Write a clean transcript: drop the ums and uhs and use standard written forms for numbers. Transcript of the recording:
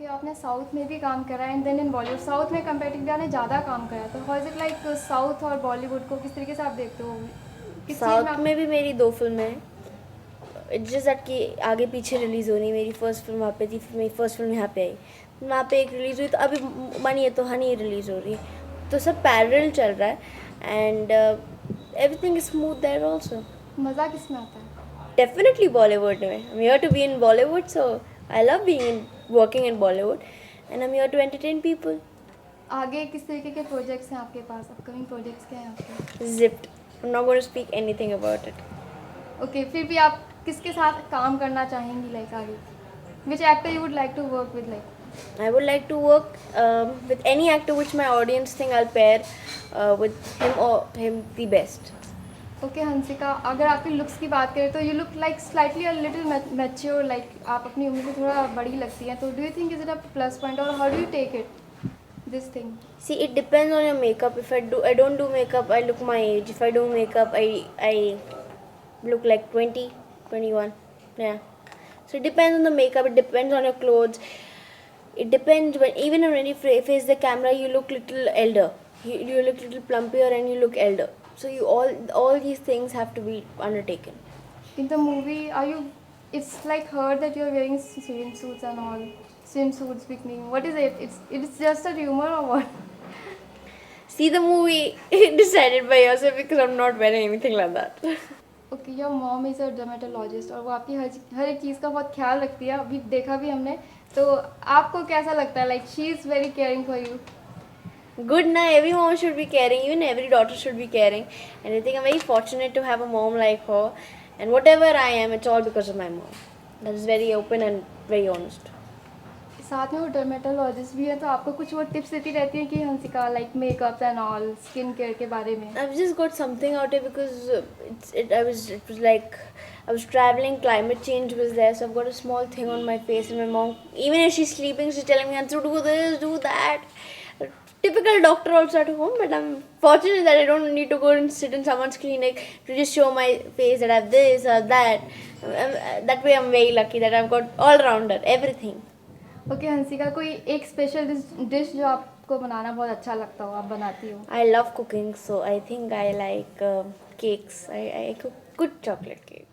Okay, आपने south में भी काम करा and then in Bollywood. South में कंपेरेटिवली आपने ज़्यादा काम करा, तो how is it like south और बॉलीवुड को किस तरीके से आप देखते हो? किस चीज़ में साउथ आप? में भी मेरी 2 फिल्में हैं। इट्स जस्ट दैट कि आगे पीछे रिलीज़ होनी। मेरी फर्स्ट फिल्म वहाँ पे थी, फिर मेरी फर्स्ट फिल्म यहाँ पे आई। वहाँ पे एक रिलीज़ हुई, तो अभी मनी है तो हनी रिलीज़ हो रही है, तो सब पैरेलल चल रहा है and everything is smooth there also. मज़ा किस में आता है? Definitely Bollywood में। I'm here to be in Bollywood, so I love working in Bollywood, and I'm here to entertain people. आगे किस तरीके के प्रोजेक्ट्स हैं आपके पास? अपकमिंग प्रोजेक्ट्स क्या हैं आपके? Zipped. I'm not going to speak anything about it. Okay, फिर भी आप किसके साथ काम करना चाहेंगी लाइक आगे? Which actor you would like to work with like? I would like to work with any actor which my audience think I'll pair with him or him the best. Okay Hansika, अगर आपकी looks की बात करें तो you look like slightly a little mature, like आप अपनी उम्र से थोड़ा बड़ी लगती हैं, तो do you think is it a plus point और how do you take it this thing? See, it depends on your makeup. If I don't do makeup, I look my age. If I do makeup, I look like 20, 21. Yeah. So it depends on the makeup. It depends on your clothes. It depends even when you face the camera, you look little elder. You look little plumpier and you look elder. So all these things have to be undertaken. In the movie, are you? It's like heard that you're wearing swimsuits and all. Swimsuits, bikini. What is it? It's just a rumor or what? See the movie decided by yourself, because I'm not wearing anything like that. Okay, your mom is a dermatologist और वो आपकी हर एक चीज़ का बहुत ख्याल रखती है, अभी देखा भी हमने। तो आपको कैसा लगता है like she is very caring for you? Good na, every mom should be caring, even every daughter should be caring. And I think I'm very fortunate to have a mom like her. And whatever I am, it's all because of my mom. That is very open and very honest. साथ में वो dermatologist भी है, तो आपको कुछ वो tips देती रहती है कि Hansika like makeup and all skin care के बारे में? I've just got something out here because it was like I was traveling, climate change was there, so I've got a small thing on my face, and my mom, even if she's sleeping, she's telling me, "Hansu, do this, do that." Typical doctor also at home, but I'm fortunate that I don't need to go and sit in someone's clinic to just show my face that I have this or that. That way, I'm very lucky that I've got all rounder everything. Okay Hansika, कोई एक special dish जो आपको बनाना बहुत अच्छा लगता हो, आप बनाती हो? I love cooking, so I think I like cakes. I cook good chocolate cake.